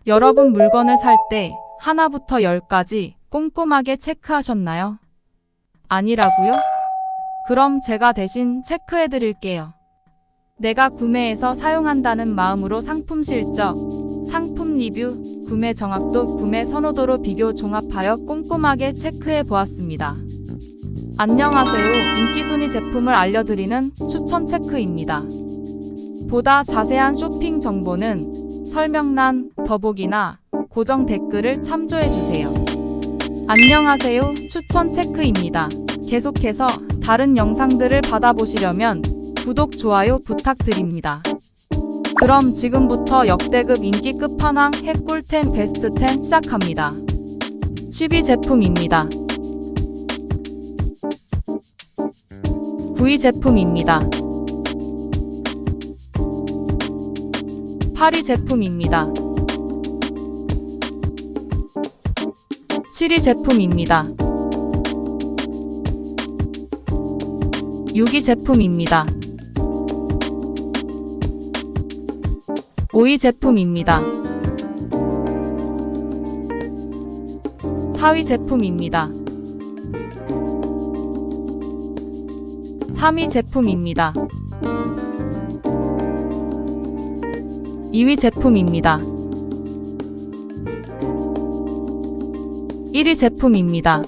여러분 물건을 살 때 하나부터 10까지 꼼꼼하게 체크하셨나요? 아니라고요? 그럼 제가 대신 체크해 드릴게요. 내가 구매해서 사용한다는 마음으로 상품 실적, 상품 리뷰, 구매 정확도, 구매 선호도로 비교 종합하여 꼼꼼하게 체크해 보았습니다. 안녕하세요. 인기순위 제품을 알려드리는 추천 체크입니다. 보다 자세한 쇼핑 정보는 설명란, 더보기나 고정 댓글을 참조해주세요. 안녕하세요. 추천 체크입니다. 계속해서 다른 영상들을 받아보시려면 구독, 좋아요 부탁드립니다. 그럼 지금부터 역대급 인기 끝판왕 핵꿀템 베스트 10 시작합니다. 10위 제품입니다. 9위 제품입니다. 8위 제품입니다. 7위 제품입니다. 6위 제품입니다. 5위 제품입니다. 4위 제품입니다. 3위 제품입니다. 2위 제품입니다. 1위 제품입니다.